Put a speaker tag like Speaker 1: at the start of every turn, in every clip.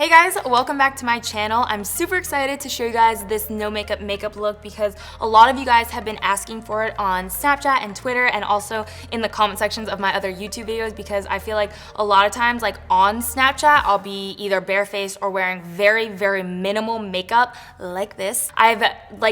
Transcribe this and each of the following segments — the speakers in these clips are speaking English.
Speaker 1: Hey guys, welcome back to my channel. I'm super excited to show you guys this no makeup look because a lot of you guys have been asking for it on Snapchat and Twitter and also in the comment sections of my other YouTube videos, because I feel like a lot of times, like on Snapchat, I'll be either barefaced or wearing very, very minimal makeup like this. I've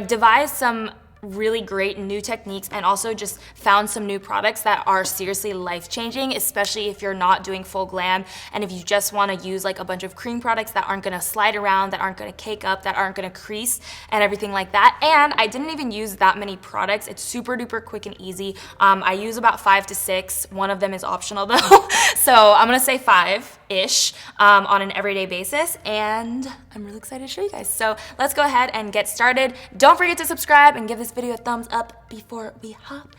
Speaker 1: devised some really great new techniques and also just found some new products that are seriously life-changing, especially if you're not doing full glam and if you just want to use like a bunch of cream products that aren't going to slide around, that aren't going to cake up, that aren't going to crease and everything like that. And I didn't even use that many products. It's super duper quick and easy. I use about 5 to 6. One of them is optional though. So I'm going to say 5-ish on an everyday basis, and I'm really excited to show you guys. So let's go ahead and get started. Don't forget to subscribe and give this video a thumbs up before we hop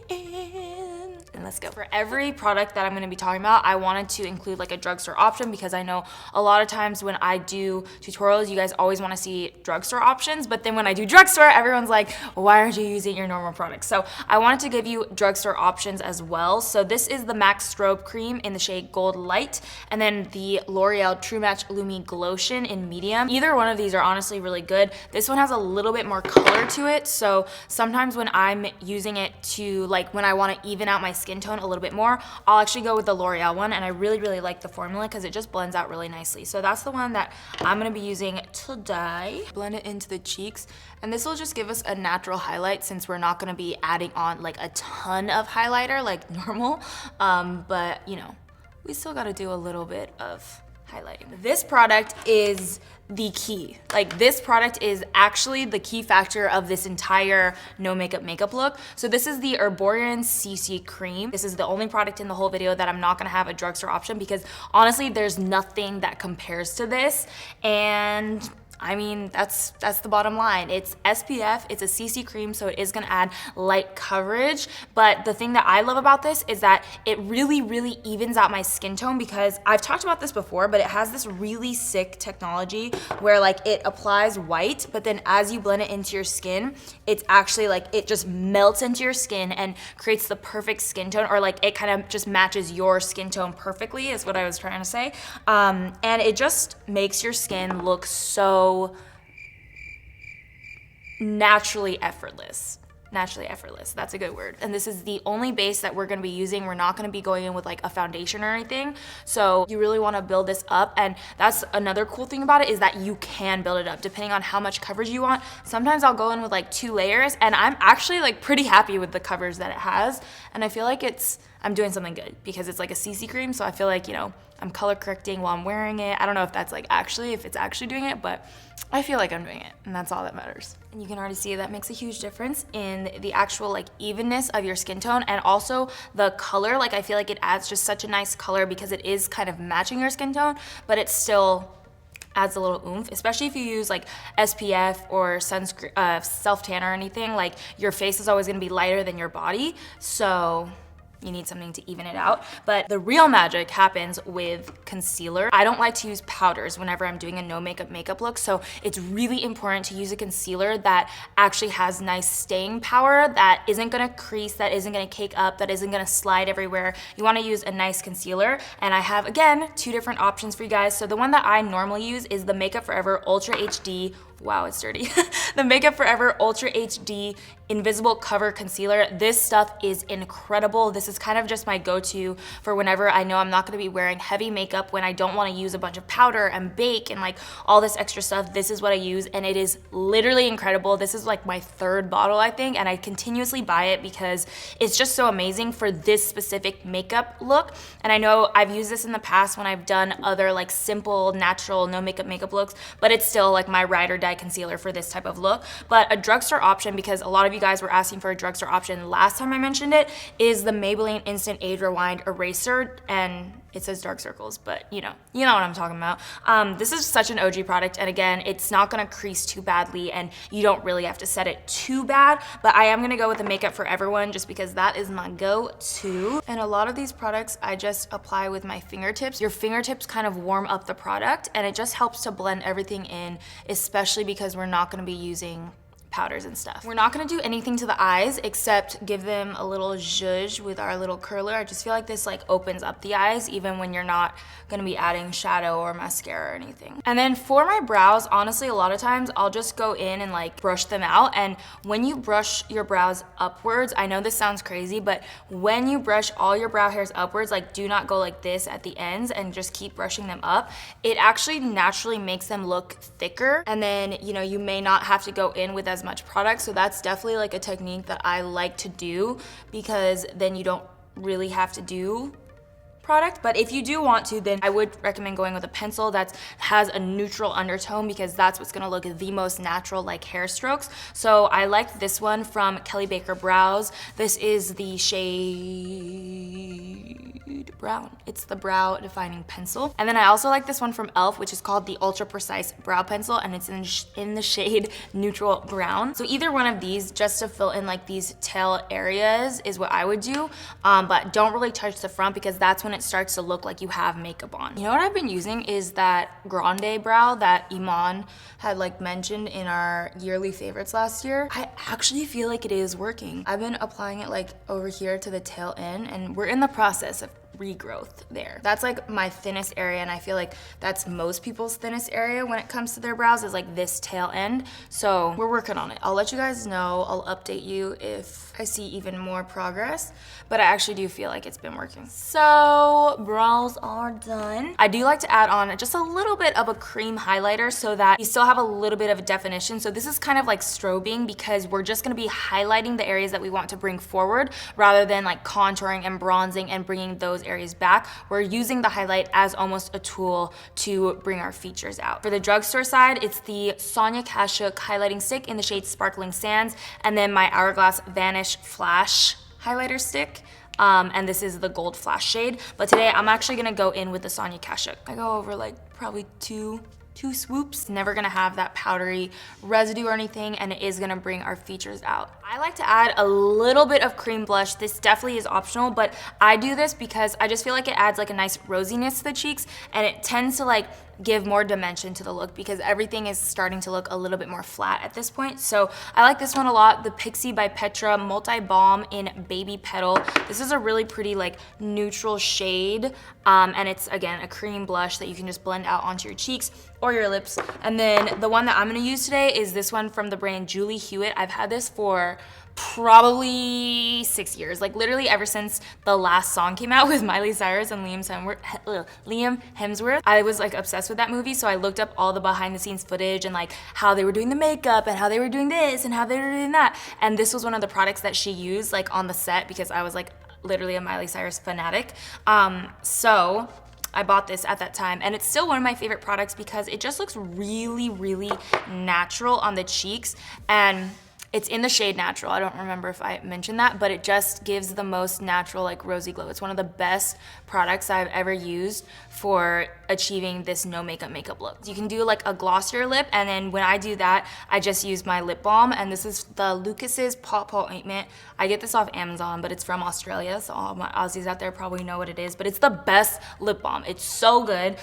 Speaker 1: in. And let's go. For every product that I'm going to be talking about, I wanted to include like a drugstore option because I know a lot of times when I do tutorials, you guys always want to see drugstore options, but then when I do drugstore, everyone's like, why aren't you using your normal products? So I wanted to give you drugstore options as well. So this is the MAC Strobe cream in the shade Gold Light, and then the L'Oreal True Match Lumi Glotion in medium. Either one of these are honestly really good. This one has a little bit more color to it, so sometimes when I'm using it to like when I want to even out my skin tone a little bit more, I'll actually go with the L'Oreal one, and I really like the formula because it just blends out really nicely. So that's the one that I'm going to be using today. Blend it into the cheeks, and this will just give us a natural highlight since we're not going to be adding on like a ton of highlighter like normal, but you know, we still got to do a little bit of highlighting. This product is the key. Like, this product is actually the key factor of this entire no makeup look. So this is the Herborian CC cream. This is the only product in the whole video that I'm not gonna have a drugstore option because honestly, there's nothing that compares to this. And I mean, that's the bottom line. It's SPF, it's a CC cream, so it is gonna add light coverage. But the thing that I love about this is that it really evens out my skin tone, because I've talked about this before, but it has this really sick technology where like it applies white, but then as you blend it into your skin, it's actually like, it just melts into your skin and creates the perfect skin tone, or like it kind of just matches your skin tone perfectly is what I was trying to say. And it just makes your skin look so naturally effortless. That's a good word. And this is the only base that we're gonna be using. We're not gonna be going in with like a foundation or anything. So you really wanna build this up. And that's another cool thing about it, is that you can build it up depending on how much coverage you want. Sometimes I'll go in with like 2 layers, and I'm actually like pretty happy with the coverage that it has. And I feel like I'm doing something good because it's like a CC cream. So I feel like, you know, I'm color correcting while I'm wearing it. I don't know if that's like if it's actually doing it, but I feel like I'm doing it, and that's all that matters. And you can already see that makes a huge difference in the actual like evenness of your skin tone, and also the color. Like, I feel like it adds just such a nice color because it is kind of matching your skin tone, but it still adds a little oomph, especially if you use like SPF or sunscreen, self-tan or anything. Like, your face is always gonna be lighter than your body, so you need something to even it out. But the real magic happens with concealer. I don't like to use powders whenever I'm doing a no makeup look, so it's really important to use a concealer that actually has nice staying power, that isn't gonna crease, that isn't gonna cake up, that isn't gonna slide everywhere. You wanna use a nice concealer, and I have, again, 2 different options for you guys. So the one that I normally use is the Makeup Forever Ultra HD, wow, it's dirty. The Makeup Forever Ultra HD Invisible Cover Concealer. This stuff is incredible. This is kind of just my go-to for whenever I know I'm not gonna be wearing heavy makeup, when I don't wanna use a bunch of powder and bake and like all this extra stuff. This is what I use, and it is literally incredible. This is like my 3rd bottle, I think, and I continuously buy it because it's just so amazing for this specific makeup look. And I know I've used this in the past when I've done other like simple, natural, no makeup looks, but it's still like my ride or die concealer for this type of look. But a drugstore option, because a lot of you guys were asking for a drugstore option last time I mentioned it, is the Maybelline Instant Age Rewind Eraser, and it says dark circles, but you know what I'm talking about. This is such an OG product, and again, it's not gonna crease too badly, and you don't really have to set it too bad, but I am gonna go with the Makeup Forever one just because that is my go-to. And a lot of these products I just apply with my fingertips. Your fingertips kind of warm up the product, and it just helps to blend everything in, especially because we're not gonna be using powders and stuff. We're not gonna do anything to the eyes except give them a little zhuzh with our little curler. I just feel like this like opens up the eyes even when you're not gonna be adding shadow or mascara or anything. And then for my brows, honestly, a lot of times I'll just go in and like brush them out. And when you brush your brows upwards, I know this sounds crazy, but when you brush all your brow hairs upwards, like do not go like this at the ends and just keep brushing them up. It actually naturally makes them look thicker. And then, you know, you may not have to go in with as much product. So that's definitely like a technique that I like to do because then you don't really have to do product. But if you do want to, then I would recommend going with a pencil that has a neutral undertone because that's what's gonna look the most natural, like hair strokes. So I like this one from Kelly Baker Brows. This is the shade brown. It's the brow defining pencil. And then I also like this one from e.l.f., which is called the Ultra Precise Brow Pencil, and it's in the shade neutral brown. So either one of these, just to fill in like these tail areas, is what I would do. But don't really touch the front because that's when it starts to look like you have makeup on. You know what I've been using is that grande brow that Iman had like mentioned in our yearly favorites last year. I actually feel like it is working. I've been applying it like over here to the tail end, and we're in the process of regrowth there. That's like my thinnest area, and I feel like that's most people's thinnest area when it comes to their brows, is like this tail end. So we're working on it. I'll let you guys know. I'll update you if I see even more progress, but I actually do feel like it's been working. So brows are done. I do like to add on just a little bit of a cream highlighter so that you still have a little bit of definition. So this is kind of like strobing because we're just gonna be highlighting the areas that we want to bring forward rather than like contouring and bronzing and bringing those areas back. We're using the highlight as almost a tool to bring our features out. For the drugstore side, it's the Sonia Kashuk highlighting stick in the shade Sparkling Sands, and then my Hourglass Vanish Flash highlighter stick. And this is the Gold Flash shade. But today I'm actually gonna go in with the Sonia Kashuk. I go over like probably two swoops. Never gonna have that powdery residue or anything, and it is gonna bring our features out. I like to add a little bit of cream blush. This definitely is optional, but I do this because I just feel like it adds like a nice rosiness to the cheeks, and it tends to like give more dimension to the look because everything is starting to look a little bit more flat at this point. So I like this one a lot, the Pixie by Petra Multi Balm in Baby Petal. This is a really pretty like neutral shade, and it's again a cream blush that you can just blend out onto your cheeks or your lips. And then the one that I'm gonna use today is this one from the brand Julie Hewitt. I've had this for probably 6 years, like literally ever since the last song came out with Miley Cyrus and Liam Hemsworth. I was like obsessed with that movie, so I looked up all the behind the scenes footage and like how they were doing the makeup and how they were doing this and how they were doing that. And this was one of the products that she used like on the set because I was like literally a Miley Cyrus fanatic. So I bought this at that time, and it's still one of my favorite products because it just looks really, really natural on the cheeks, and it's in the shade Natural. I don't remember if I mentioned that, but it just gives the most natural like rosy glow. It's one of the best products I've ever used for achieving this no makeup look. You can do like a glossier lip, and then when I do that, I just use my lip balm, and this is the Lucas's Paw Paw Ointment. I get this off Amazon, but it's from Australia, so all my Aussies out there probably know what it is, but it's the best lip balm. It's so good.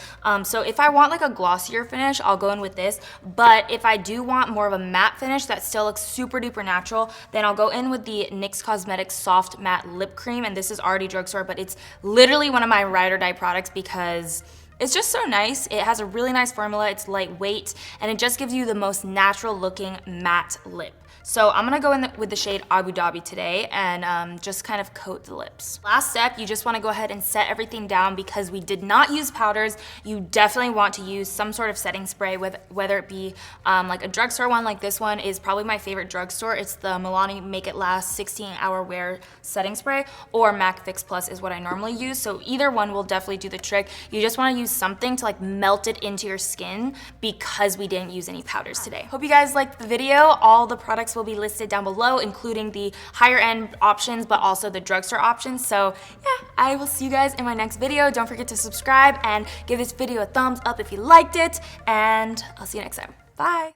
Speaker 1: So if I want like a glossier finish, I'll go in with this, but if I do want more of a matte finish that still looks super duper natural, then I'll go in with the NYX Cosmetics Soft Matte Lip Cream, and this is already drugstore, but it's literally one of my ride or die products because it's just so nice. It has a really nice formula, it's lightweight, and it just gives you the most natural looking matte lip. So I'm gonna go in with the shade Abu Dhabi today and just kind of coat the lips. Last step, you just wanna go ahead and set everything down because we did not use powders. You definitely want to use some sort of setting spray, whether it be like a drugstore one, like this one is probably my favorite drugstore. It's the Milani Make It Last 16-Hour Wear Setting Spray, or MAC Fix Plus is what I normally use. So either one will definitely do the trick. You just wanna use something to like melt it into your skin because we didn't use any powders today. Hope you guys liked the video. All the products will be listed down below, including the higher end options, but also the drugstore options. So yeah, I will see you guys in my next video. Don't forget to subscribe and give this video a thumbs up if you liked it, and I'll see you next time. Bye.